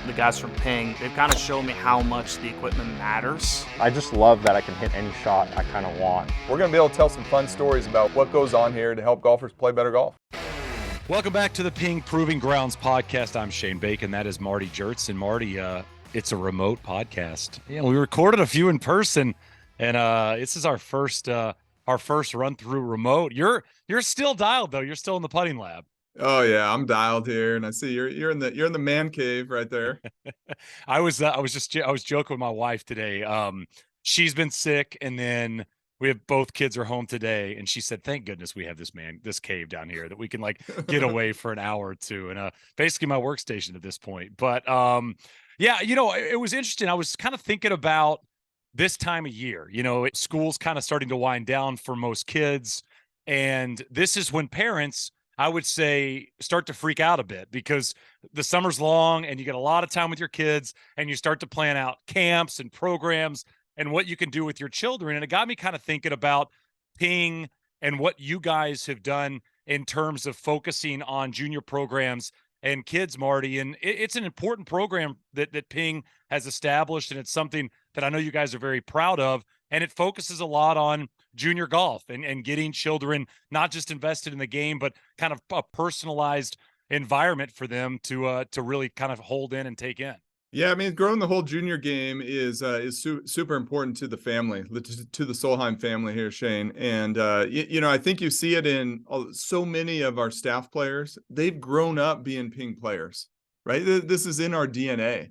the guys from Ping, they've kind of shown me how much the equipment matters. I just love that I can hit any shot I kind of want. We're going to be able to tell some fun stories about what goes on here to help golfers play better golf. Welcome back to the Ping Proving Grounds podcast. I'm Shane Bacon. That is Marty Jertz. And Marty, it's a remote podcast. You know, we recorded a few in person, and this is our first run through remote. You're still dialed though. You're still in the putting lab. Oh yeah, I'm dialed here, and I see you're in the man cave right there. I was joking with my wife today. She's been sick, and then we have both kids are home today, and she said, "Thank goodness we have this cave down here that we can like get away for an hour or two." And basically my workstation at this point. But yeah, you know, it was interesting. I was kind of thinking about this time of year. You know, school's kind of starting to wind down for most kids, and this is when parents, I would say, start to freak out a bit because the summer's long and you get a lot of time with your kids, and you start to plan out camps and programs and what you can do with your children. And it got me kind of thinking about Ping and what you guys have done in terms of focusing on junior programs and kids, Marty. And it's an important program that Ping has established, and it's something that I know you guys are very proud of. And it focuses a lot on junior golf and getting children not just invested in the game, but kind of a personalized environment for them to really kind of hold in and take in. Yeah, I mean, growing the whole junior game is super important to the family, to the Solheim family here, Shane. And you know, I think you see it in so many of our staff players. They've grown up being Ping players, right? This is in our DNA,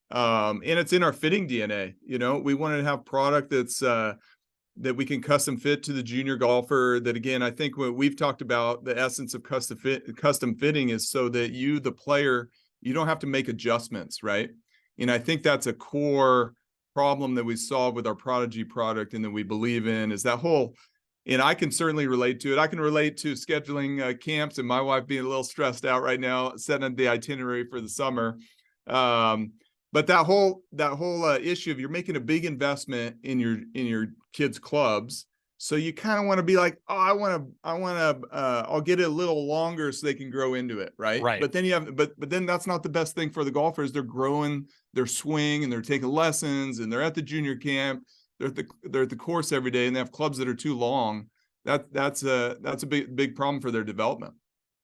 and it's in our fitting DNA. You know, we want to have product that's that we can custom fit to the junior golfer. That, again, I think what we've talked about, the essence of custom fitting is so that you, the player, you don't have to make adjustments, right? And I think that's a core problem that we solve with our Prodigy product and that we believe in, is that whole, and I can certainly relate to it. I can relate to scheduling camps and my wife being a little stressed out right now, setting the itinerary for the summer. But that whole issue of you're making a big investment in your kids' clubs. So you kind of want to be like, oh, I'll get it a little longer so they can grow into it, right? Right. But then but then that's not the best thing for the golfers. They're growing their swing and they're taking lessons and they're at the junior camp. They're at the course every day and they have clubs that are too long. That's a big problem for their development.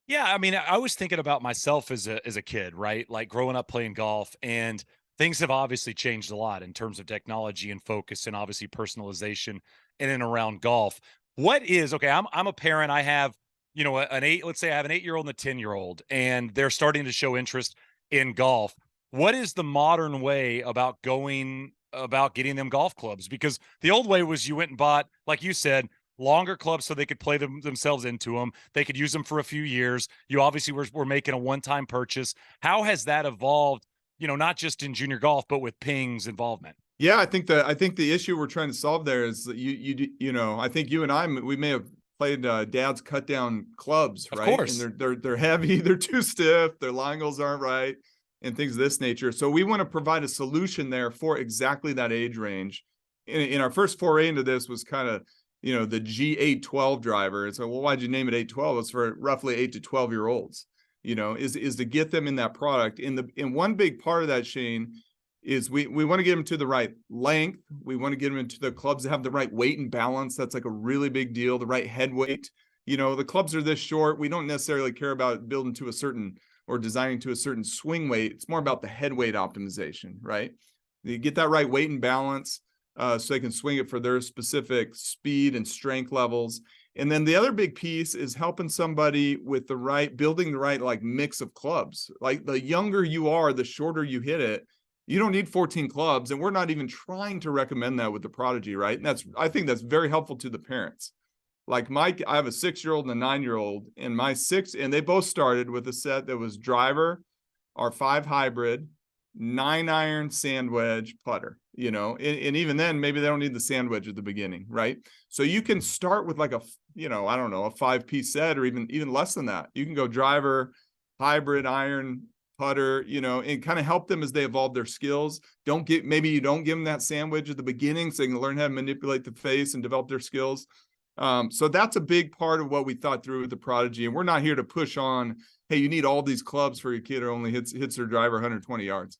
Yeah, I mean, I was thinking about myself as a kid, right? Like growing up playing golf, and things have obviously changed a lot in terms of technology and focus and obviously personalization in and around golf. Okay, I'm a parent. I have, you know, let's say I have an 8-year-old and a 10-year-old, and they're starting to show interest in golf. What is the modern way about getting them golf clubs? Because the old way was you went and bought, like you said, longer clubs so they could play themselves into them. They could use them for a few years. You obviously were making a one-time purchase. How has that evolved, you know, not just in junior golf, but with Ping's involvement? Yeah, I think the issue we're trying to solve there is that you know, I think you and I, we may have played dad's cut down clubs, right? Of course. And they're heavy, they're too stiff, their line angles aren't right, and things of this nature. So we want to provide a solution there for exactly that age range. In our first foray into this was kind of, you know, the G812 driver. And so, well, why'd you name it 812? It's for roughly 8 to 12-year-olds, you know, is to get them in that product. In one big part of that, Shane, is we want to get them to the right length. We want to get them into the clubs that have the right weight and balance. That's like a really big deal, the right head weight. You know, the clubs are this short. We don't necessarily care about building to a certain or designing to a certain swing weight. It's more about the head weight optimization, right? You get that right weight and balance so they can swing it for their specific speed and strength levels. And then the other big piece is helping somebody with building the right like mix of clubs. Like the younger you are, the shorter you hit it. You don't need 14 clubs, and we're not even trying to recommend that with the Prodigy, right? And I think that's very helpful to the parents. Like I have a 6-year-old and a 9-year-old, and they both started with a set that was driver, our 5 hybrid, 9-iron sand wedge putter, you know, and even then, maybe they don't need the sand wedge at the beginning, right? So you can start with like a 5-piece set, or even less than that. You can go driver, hybrid, iron, putter, you know, and kind of help them as they evolve their skills. Maybe you don't give them that sandwich at the beginning so they can learn how to manipulate the face and develop their skills. So that's a big part of what we thought through with the Prodigy. And we're not here to push on, hey, you need all these clubs for your kid who only hits their driver 120 yards.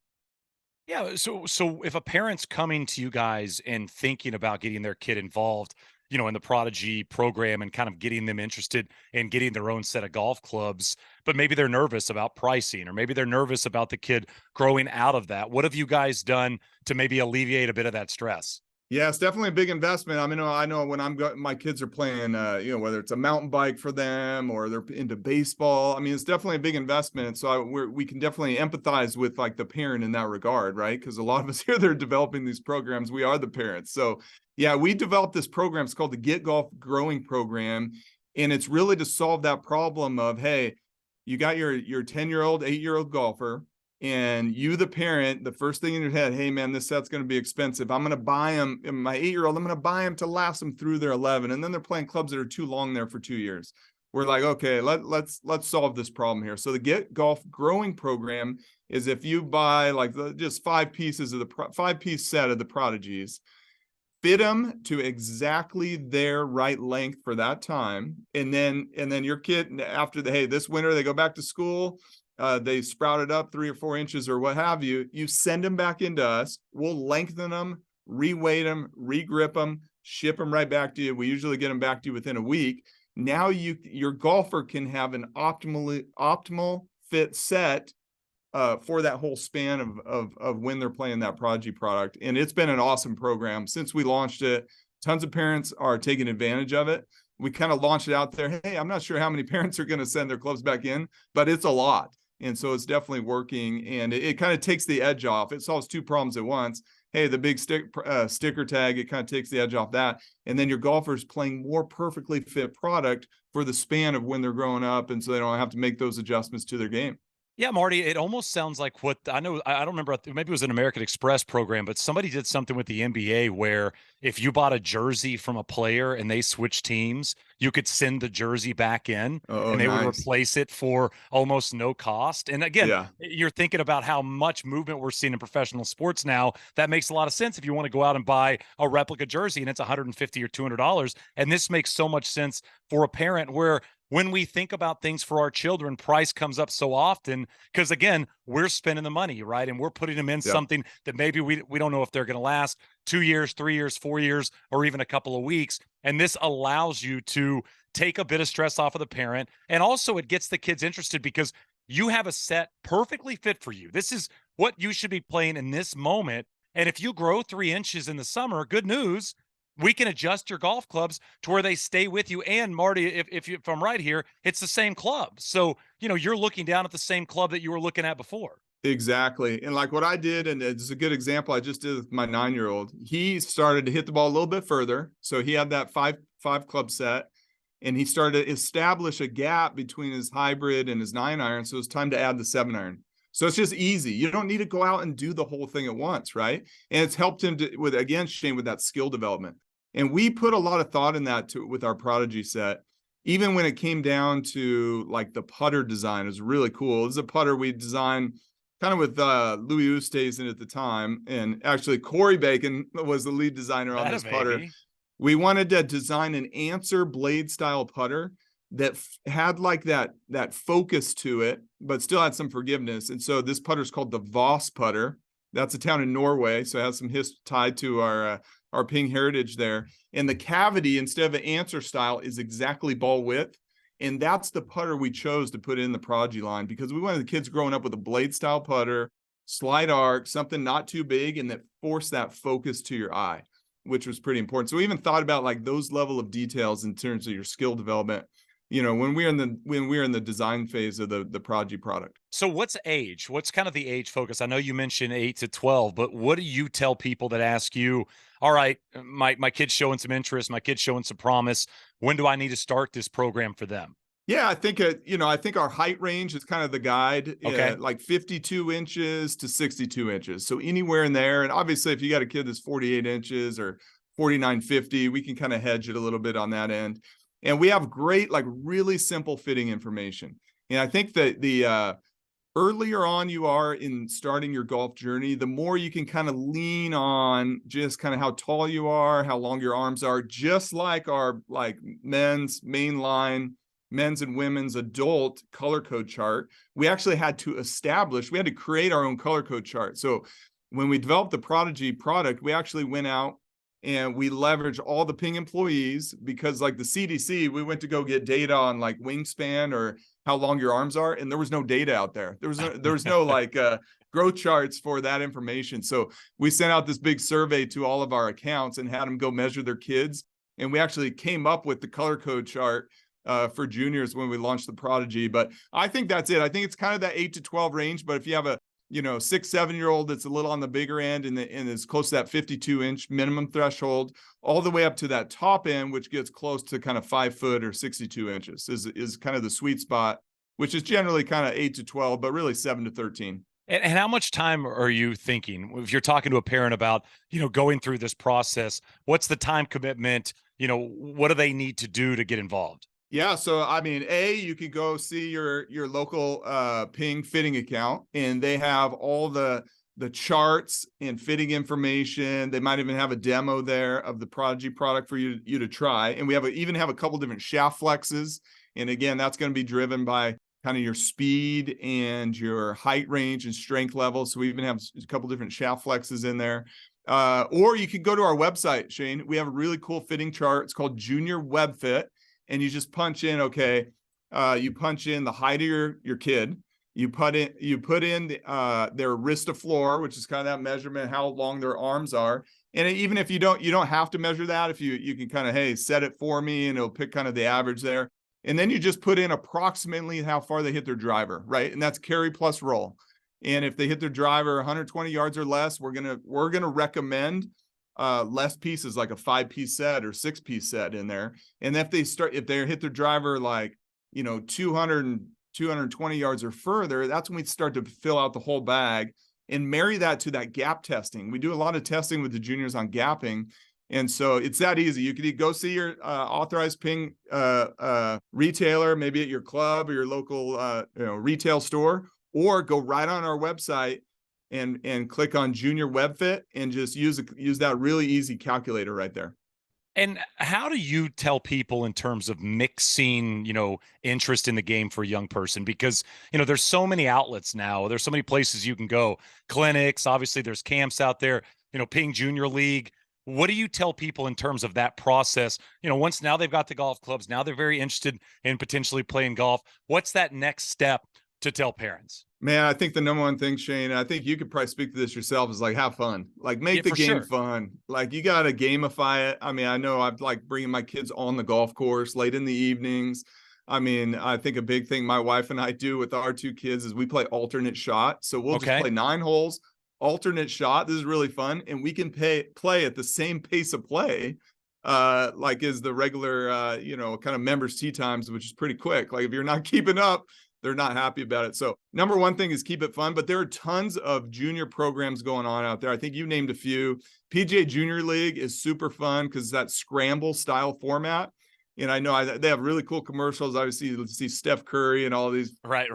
Yeah. So if a parent's coming to you guys and thinking about getting their kid involved, in the Prodigy program and kind of getting them interested in getting their own set of golf clubs, but maybe they're nervous about pricing or maybe they're nervous about the kid growing out of that. What have you guys done to maybe alleviate a bit of that stress? Yeah, it's definitely a big investment. I mean, I know when my kids are playing, whether it's a mountain bike for them or they're into baseball. I mean, it's definitely a big investment. So we can definitely empathize with like the parent in that regard, right? Because a lot of us here that are developing these programs, we are the parents. So yeah, we developed this program. It's called the Get Golf Growing Program, and it's really to solve that problem of, hey, you got your 10-year-old, 8-year-old golfer, and you, the parent, the first thing in your head, hey man, this set's going to be expensive. I'm going to buy them. My 8-year-old, I'm going to buy them to last them through their 11, and then they're playing clubs that are too long there for 2 years. We're like, okay, let's solve this problem here. So the Get Golf Growing Program is if you buy like just 5 pieces of the 5-piece set of the Prodigies, fit them to exactly their right length for that time, and then your kid, after this winter they go back to school, they sprouted up 3 or 4 inches or what have you, you send them back into us. We'll lengthen them, re-weight them, re-grip them, ship them right back to you. We usually get them back to you within a week. Now your golfer can have an optimal fit set for that whole span of when they're playing that Prodigy product. And it's been an awesome program since we launched it. Tons of parents are taking advantage of it. We kind of launched it out there. Hey, I'm not sure how many parents are going to send their clubs back in, but it's a lot. And so it's definitely working, and it kind of takes the edge off. It solves 2 problems at once. Hey, the big sticker tag, it kind of takes the edge off that. And then your golfer's playing more perfectly fit product for the span of when they're growing up. And so they don't have to make those adjustments to their game. Yeah, Marty, it almost sounds like what I know. I don't remember. Maybe it was an American Express program, but somebody did something with the NBA where if you bought a jersey from a player and they switched teams, you could send the jersey back in Oh, and they would nice. replace it for almost no cost. And again, Yeah. you're thinking about how much movement we're seeing in professional sports now. That makes a lot of sense if you want to go out and buy a replica jersey and it's $150 or $200. And this makes so much sense for a parent where when we think about things for our children, price comes up so often because, again, we're spending the money, right? And we're putting them in Yeah. something that maybe we don't know if they're going to last 2 years, 3 years, 4 years, or even a couple of weeks. And this allows you to take a bit of stress off of the parent. And also it gets the kids interested because you have a set perfectly fit for you. This is what you should be playing in this moment. And if you grow 3 inches in the summer, good news, we can adjust your golf clubs to where they stay with you. And Marty, if I'm right here, it's the same club. So, you're looking down at the same club that you were looking at before. Exactly. And like what I did, and it's a good example I just did with my 9-year-old, he started to hit the ball a little bit further. So he had that five club set, and he started to establish a gap between his hybrid and his 9-iron. So it's time to add the 7-iron. So it's just easy. You don't need to go out and do the whole thing at once, right? And it's helped him Shane, with that skill development. And we put a lot of thought in that with our Prodigy set. Even when it came down to like the putter design, it was really cool. This is a putter we designed kind of with Louis Oosthuizen at the time. And actually Corey Bacon was the lead designer on this putter. We wanted to design an answer blade style putter that had like that focus to it, but still had some forgiveness. And so this putter is called the Voss putter. That's a town in Norway. So it has some history tied to our Ping heritage there. And the cavity, instead of an answer style, is exactly ball width. And that's the putter we chose to put in the Prodigy line because we wanted the kids growing up with a blade style putter, slide arc, something not too big, and that forced that focus to your eye, which was pretty important. So we even thought about like those level of details in terms of your skill development, when we're in the design phase of the Prodigy product. So what's age? What's kind of the age focus? I know you mentioned 8 to 12, but what do you tell people that ask you, all right, my kid's showing some interest, my kid's showing some promise. When do I need to start this program for them? Yeah, I think I think our height range is kind of the guide, Okay. like 52 inches to 62 inches. So anywhere in there. And obviously if you got a kid that's 48 inches or 49.50, we can kind of hedge it a little bit on that end. And we have great, like really simple fitting information. And I think that the earlier on you are in starting your golf journey, the more you can kind of lean on just kind of how tall you are, how long your arms are, just like our men's mainline, men's and women's adult color code chart. We actually had to create our own color code chart. So when we developed the Prodigy product, we actually went out and we leveraged all the Ping employees, because like the CDC, we went to go get data on like wingspan or how long your arms are, and there was no data out there. There was no like growth charts for that information. So we sent out this big survey to all of our accounts and had them go measure their kids. And we actually came up with the color code chart for juniors when we launched the Prodigy. But I think that's it. I think it's kind of that 8 to 12 range. But if you have a 6, 7-year-old that's a little on the bigger end and is close to that 52-inch minimum threshold, all the way up to that top end, which gets close to kind of 5 foot or 62 inches is kind of the sweet spot, which is generally kind of 8 to 12, but really 7 to 13. And how much time are you thinking if you're talking to a parent about, going through this process? What's the time commitment? What do they need to do to get involved? Yeah, so I mean, you can go see your local Ping fitting account, and they have all the charts and fitting information. They might even have a demo there of the Prodigy product for you to try. And we even have a couple different shaft flexes. And again, that's going to be driven by kind of your speed and your height range and strength level. So we even have a couple different shaft flexes in there. Or you could go to our website, Shane. We have a really cool fitting chart. It's called Junior Web Fit. And you just punch in, you punch in the height of your kid. You put in their wrist to floor, which is kind of that measurement, how long their arms are. And even if you don't have to measure that. If you can kind of, hey, set it for me, and it'll pick kind of the average there. And then you just put in approximately how far they hit their driver, right? And that's carry plus roll. And if they hit their driver 120 yards or less, we're gonna recommend less pieces, like a 5-piece set or 6-piece set in there. And if they hit their driver like 220 yards or further, that's when we start to fill out the whole bag and marry that to that gap testing. We do a lot of testing with the juniors on gapping. And so it's that easy. You could go see your authorized Ping retailer, maybe at your club or your local retail store, or go right on our website and click on Junior Web Fit and just use that really easy calculator right there. And how do you tell people in terms of mixing, interest in the game for a young person? Because, there's so many outlets now. There's so many places you can go. Clinics, obviously there's camps out there, Ping Junior League. What do you tell people in terms of that process? Once now they've got the golf clubs, now they're very interested in potentially playing golf. What's that next step to tell parents? Man, I think the number one thing, Shane, I think you could probably speak to this yourself, is like, have fun. Like, make the game fun. Like, you got to gamify it. I mean, I know I've like bringing my kids on the golf course late in the evenings. I mean, I think a big thing my wife and I do with our 2 kids is we play alternate shot. So we'll just play 9 holes, alternate shot. This is really fun. And we can play at the same pace of play like is the regular, kind of members tee times, which is pretty quick. Like, if you're not keeping up, they're not happy about it. So number one thing is keep it fun, but there are tons of junior programs going on out there. I think you named a few. PGA Junior League is super fun because that scramble style format. And I know they have really cool commercials. Obviously, you see Steph Curry and all these. Right.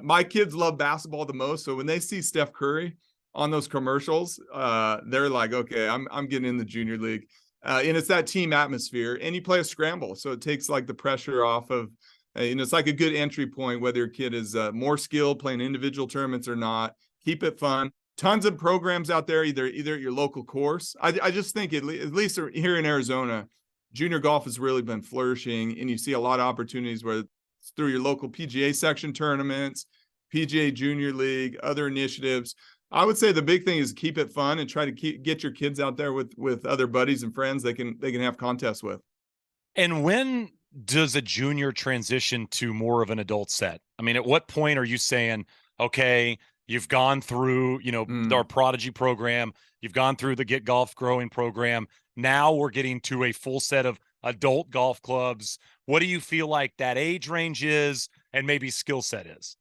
My kids love basketball the most. So when they see Steph Curry on those commercials, they're like, okay, I'm getting in the junior league. And it's that team atmosphere. And you play a scramble. So it takes like the pressure off of, it's like a good entry point, whether your kid is more skilled playing individual tournaments or not. Keep it fun. Tons of programs out there, either at your local course. I just think at least here in Arizona, junior golf has really been flourishing, and you see a lot of opportunities where it's through your local PGA section tournaments, PGA Junior League, other initiatives. I would say the big thing is keep it fun and try to get your kids out there with other buddies and friends they can have contests with. And when does a junior transition to more of an adult set? I mean, at what point are you saying, okay, you've gone through, our Prodigy program, you've gone through the Get Golf Growing program. Now we're getting to a full set of adult golf clubs. What do you feel like that age range is and maybe skill set is?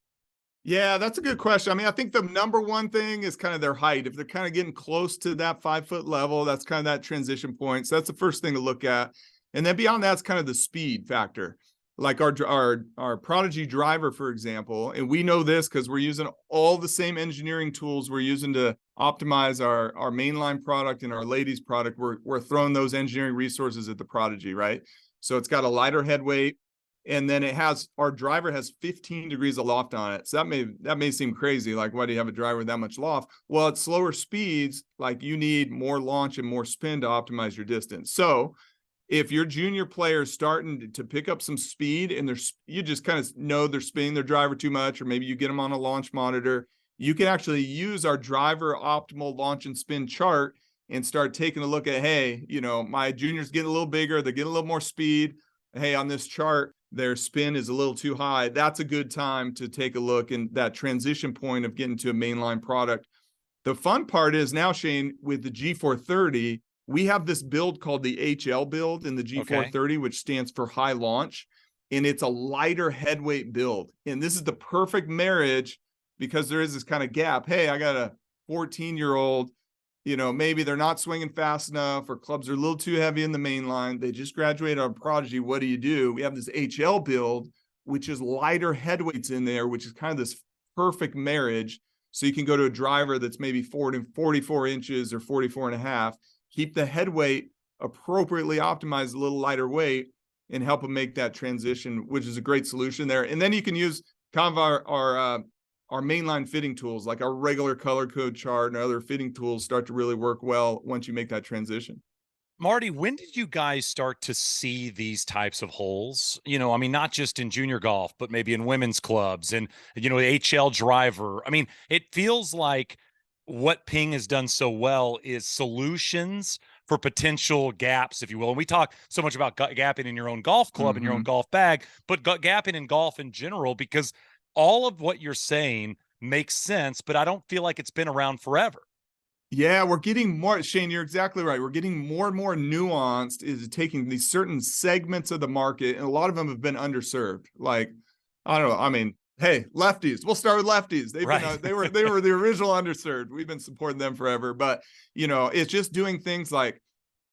Yeah, that's a good question. I mean, I think the number one thing is kind of their height. If they're kind of getting close to that 5-foot level, that's kind of that transition point. So that's the first thing to look at. And then beyond that's kind of the speed factor. Like our Prodigy driver, for example, and we know this because we're using all the same engineering tools we're using to optimize our mainline product and our ladies product. We're throwing those engineering resources at the Prodigy, right? So it's got a lighter head weight. And then our driver has 15 degrees of loft on it. So that may seem crazy. Like, why do you have a driver with that much loft? Well, at slower speeds, like, you need more launch and more spin to optimize your distance. So if your junior player is starting to pick up some speed and you just kind of know they're spinning their driver too much, or maybe you get them on a launch monitor, you can actually use our driver optimal launch and spin chart and start taking a look at, hey, my junior's getting a little bigger, they're getting a little more speed. Hey, on this chart, their spin is a little too high. That's a good time to take a look in that transition point of getting to a mainline product. The fun part is now, Shane, with the G430, we have this build called the HL build in the G430, which stands for high launch, and it's a lighter headweight build. And this is the perfect marriage because there is this kind of gap. Hey, I got a 14-year-old, maybe they're not swinging fast enough, or clubs are a little too heavy in the main line. They just graduated on Prodigy. What do? We have this HL build, which is lighter headweights in there, which is kind of this perfect marriage. So you can go to a driver that's maybe 44 inches or 44 and a half, keep the head weight appropriately optimized, a little lighter weight, and help them make that transition, which is a great solution there. And then you can use kind of our mainline fitting tools, like our regular color code chart and other fitting tools, start to really work well once you make that transition. Marty, when did you guys start to see these types of holes? I mean, not just in junior golf, but maybe in women's clubs and, the HL driver. I mean, it feels like what Ping has done so well is solutions for potential gaps, if you will. And we talk so much about gapping in your own golf club and your own golf bag, but gapping in golf in general, because all of what you're saying makes sense, but I don't feel like it's been around forever. Yeah, we're getting more, Shane, you're exactly right. We're getting more and more nuanced, is taking these certain segments of the market, and a lot of them have been underserved. Like, I don't know, I mean, hey, lefties. We'll start with lefties. They've been, they were the original underserved. We've been supporting them forever. But, it's just doing things like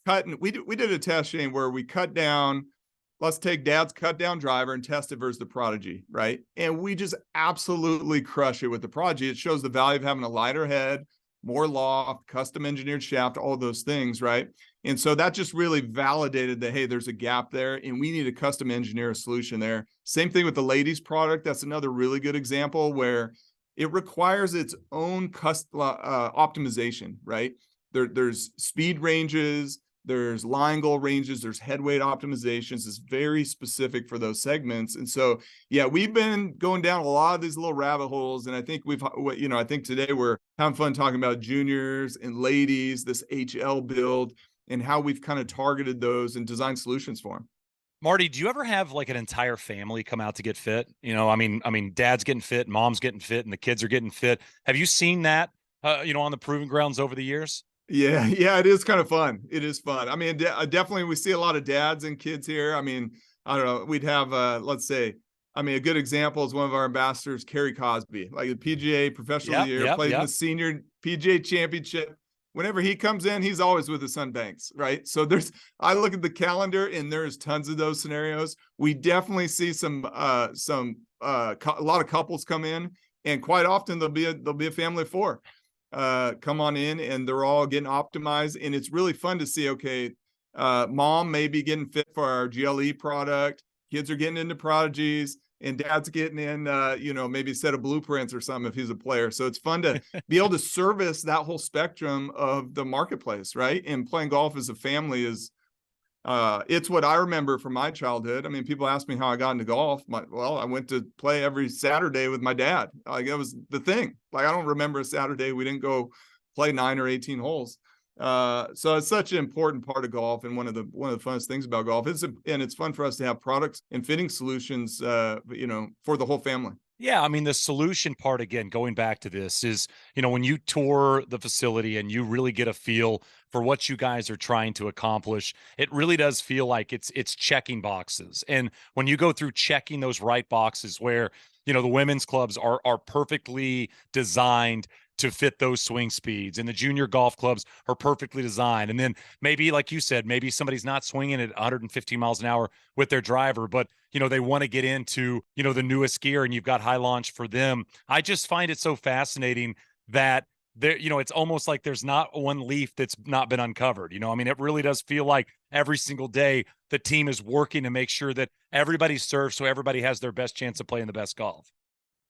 cutting. We did a test, Shane, where we cut down, let's take Dad's cut down driver and test it versus the Prodigy, right? And we just absolutely crush it with the Prodigy. It shows the value of having a lighter head, more loft, custom engineered shaft, all those things, right? And so that just really validated that, hey, there's a gap there and we need to custom engineer a solution there. Same thing with the ladies product. That's another really good example where it requires its own optimization, right? There's speed ranges, there's line goal ranges, there's head weight optimizations. It's very specific for those segments. And so, yeah, we've been going down a lot of these little rabbit holes. And I think I think today we're having fun talking about juniors and ladies, this HL build, and how we've kind of targeted those and designed solutions for them. Marty, do you ever have like an entire family come out to get fit? I mean, dad's getting fit, mom's getting fit, and the kids are getting fit. Have you seen that, on the proving grounds over the years? Yeah, it is kind of fun. It is fun. I mean, definitely we see a lot of dads and kids here. I mean, I don't know. We'd have, let's say, a good example is one of our ambassadors, Kerry Cosby, like the PGA Professional of the Year, played in the Senior PGA Championship. Whenever he comes in, he's always with the Sun Banks, right? So I look at the calendar and there's tons of those scenarios. We definitely see a lot of couples come in, and quite often there'll be a family of four come on in, and they're all getting optimized. And it's really fun to see, okay, mom may be getting fit for our GLE product, kids are getting into Prodigies, and dad's getting in, maybe a set of blueprints or something if he's a player. So it's fun to be able to service that whole spectrum of the marketplace, right? And playing golf as a family is, it's what I remember from my childhood. I mean, people ask me how I got into golf. I went to play every Saturday with my dad. Like, it was the thing. Like, I don't remember a Saturday we didn't go play 9 or 18 holes. So it's such an important part of golf, and one of the funnest things about golf is, and it's fun for us to have products and fitting solutions, for the whole family. Yeah, I mean, the solution part, again, going back to this is, when you tour the facility and you really get a feel for what you guys are trying to accomplish, it really does feel like it's checking boxes. And when you go through checking those right boxes where, the women's clubs are perfectly designed to fit those swing speeds, and the junior golf clubs are perfectly designed. And then maybe, like you said, maybe somebody's not swinging at 115 miles an hour with their driver, but they want to get into, the newest gear, and you've got high launch for them. I just find it so fascinating that there, it's almost like there's not one leaf that's not been uncovered. I mean, it really does feel like every single day the team is working to make sure that everybody serves so everybody has their best chance of playing the best golf.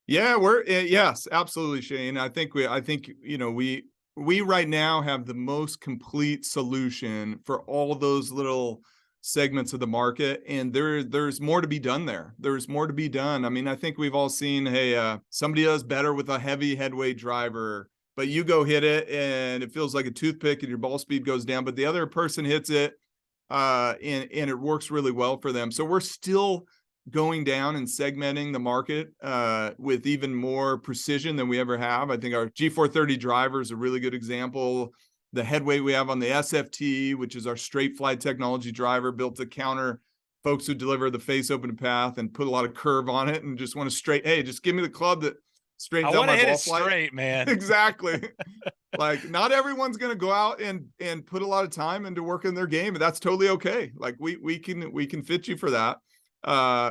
Yeah, yes, absolutely, Shane. I think we right now have the most complete solution for all those little segments of the market, and there's more to be done there. There's more to be done. I mean, I think we've all seen, hey, somebody does better with a heavy headweight driver, but you go hit it and it feels like a toothpick and your ball speed goes down, but the other person hits it and it works really well for them. So we're still going down and segmenting the market with even more precision than we ever have. I think our G430 driver is a really good example. The headweight we have on the SFT, which is our straight fly technology driver, built to counter folks who deliver the face open path and put a lot of curve on it and just want to straight, hey, just give me the club that straightens out my hit ball it flight. Straight, man. Exactly. Like, not everyone's going to go out and put a lot of time into working their game, and that's totally okay. Like, we can fit you for that.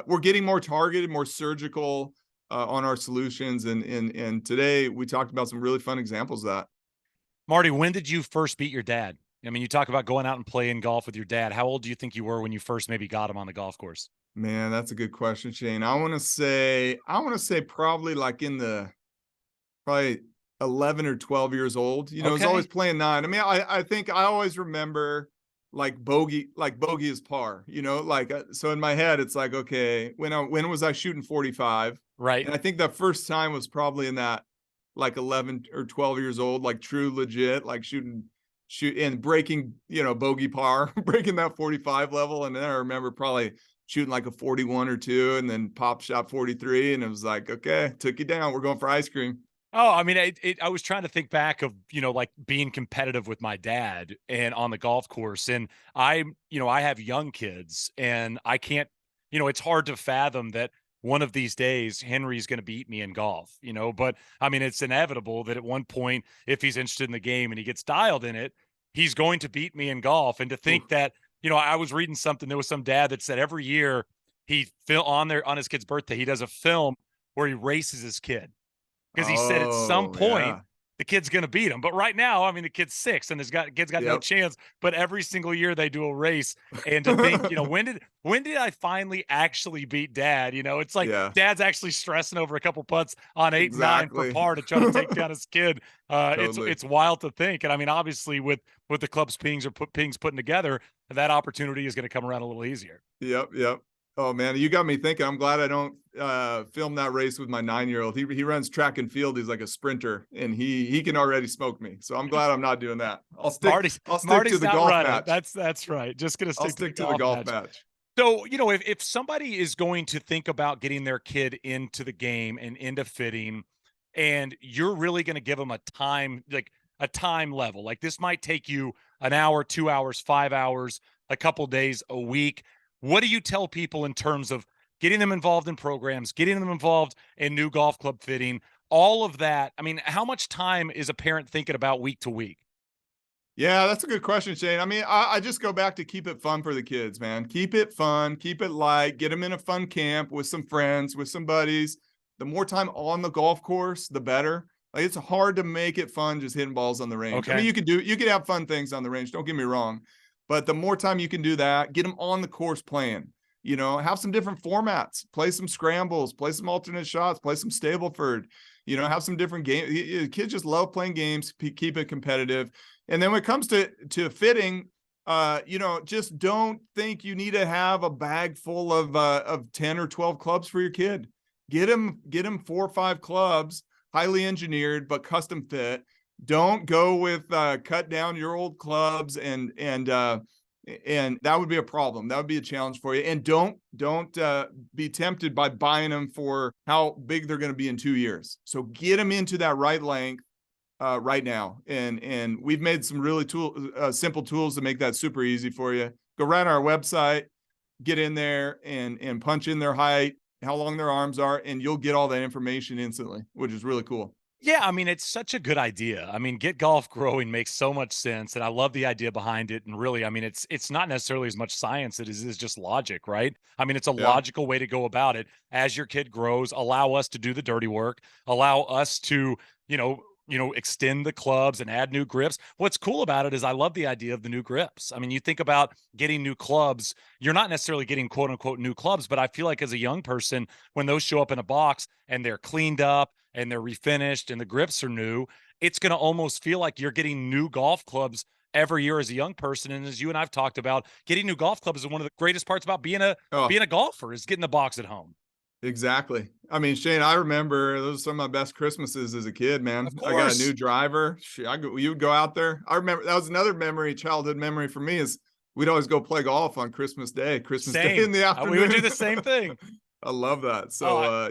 We're getting more targeted, more surgical on our solutions, and today we talked about some really fun examples of that. Marty, when did you first beat your dad? I mean, you talk about going out and playing golf with your dad. How old do you think you were when you first maybe got him on the golf course? Man, that's a good question, Shane. I want to say probably like probably 11 or 12 years old. I was always playing 9. I mean, I think I always remember like bogey is par, so in my head, it's like, okay, when was I shooting 45? Right. And I think that first time was probably in that like 11 or 12 years old, like true legit, like shoot and breaking, bogey par, breaking that 45 level. And then I remember probably shooting like a 41 or 2 and then pop shot 43. And it was like, okay, took you down. We're going for ice cream. Oh, I mean, I was trying to think back of, like being competitive with my dad and on the golf course. And I have young kids and I can't, it's hard to fathom that one of these days Henry's going to beat me in golf, but I mean, it's inevitable that at one point, if he's interested in the game and he gets dialed in it, he's going to beat me in golf. And to think that, I was reading something, there was some dad that said every year he on his kid's birthday, he does a film where he races his kid. Because he said at some point the kid's going to beat him. But right now, I mean, the kid's 6 and kid's got no chance. But every single year they do a race. And to think, when did I finally actually beat Dad? It's like Dad's actually stressing over a couple putts on 8 and 9 for par to try to take down his kid. Totally. It's wild to think. And I mean, obviously with the club's pings putting together, that opportunity is going to come around a little easier. Yep. Oh man, you got me thinking. I'm glad I don't film that race with my 9-year-old. He runs track and field. He's like a sprinter, and he can already smoke me. So I'm glad I'm not doing that. I'll stick to the golf match. That's right. Just gonna stick to the golf match. So if somebody is going to think about getting their kid into the game and into fitting, and you're really going to give them a time level, like this might take you an hour, 2 hours, 5 hours, a couple days a week. What do you tell people in terms of getting them involved in programs, getting them involved in new golf club fitting, all of that? I mean, how much time is a parent thinking about week to week? Yeah, that's a good question, Shane. I mean, I just go back to keep it fun for the kids, man. Keep it fun, keep it light, get them in a fun camp with some friends, with some buddies. The more time on the golf course, the better. Like, it's hard to make it fun just hitting balls on the range. Okay. I mean, you can have fun things on the range. Don't get me wrong. But the more time you can do that, get them on the course playing, have some different formats, play some scrambles, play some alternate shots, play some Stableford, have some different games. Kids just love playing games, keep it competitive. And then when it comes to fitting, just don't think you need to have a bag full of 10 or 12 clubs for your kid. Get them 4 or 5 clubs, highly engineered, but custom fit. Don't go with cut down your old clubs and that would be a problem. That would be a challenge for you. And don't be tempted by buying them for how big they're going to be in 2 years. So get them into that right length right now. And we've made some really simple tools to make that super easy for you. Go right on our website, get in there and punch in their height, how long their arms are, and you'll get all that information instantly, which is really cool. Yeah, I mean, it's such a good idea. I mean, Get Golf Growing makes so much sense, and I love the idea behind it. And really, I mean, it's not necessarily as much science as it is just logic, right? I mean, it's a logical way to go about it. As your kid grows, allow us to do the dirty work, allow us to, extend the clubs and add new grips. What's cool about it is I love the idea of the new grips. I mean, you think about getting new clubs, you're not necessarily getting quote unquote new clubs, but I feel like as a young person, when those show up in a box and they're cleaned up and they're refinished and the grips are new, it's going to almost feel like you're getting new golf clubs every year as a young person. And as you and I've talked about, getting new golf clubs is one of the greatest parts about being a golfer, is getting the box at home. Exactly. I mean, Shane, I remember those are some of my best Christmases as a kid, man. I got a new driver. You would go out there. I remember that was another memory, childhood memory for me, is we'd always go play golf on Christmas Day in the afternoon. We would do the same thing. I love that. So,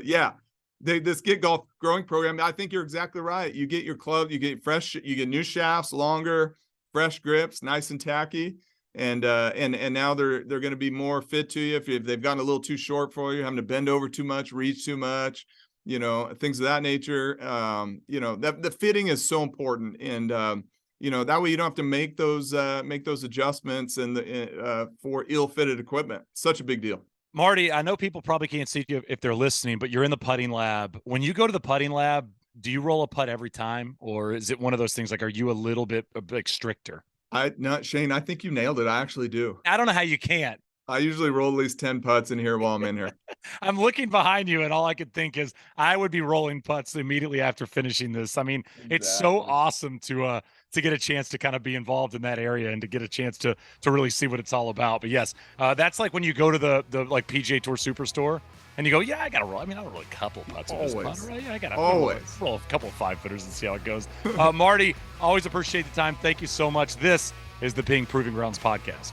this Get Golf growing program, I think you're exactly right. You get your club, you get new shafts, longer, fresh grips, nice and tacky. And now they're going to be more fit to you if they've gotten a little too short for you, having to bend over too much, reach too much, things of that nature. The fitting is so important, and that way you don't have to make those adjustments and for ill-fitted equipment. Such a big deal. Marty, I know people probably can't see you if they're listening, but you're in the putting lab. When you go to the putting lab, do you roll a putt every time, or is it one of those things like, are you a little bit stricter? Shane, I think you nailed it. I actually do. I don't know how you can't. I usually roll at least 10 putts in here while I'm in here. I'm looking behind you, and all I could think is I would be rolling putts immediately after finishing this. I mean, exactly. It's so awesome to get a chance to kind of be involved in that area and to get a chance to really see what it's all about. But yes, that's like when you go to the like PGA Tour Superstore and you go, yeah, I got to roll. I mean, I'll roll a couple putts with this putter, right? Yeah, I got to roll a couple of 5-footers and see how it goes. Marty, always appreciate the time. Thank you so much. This is the Ping Proving Grounds podcast.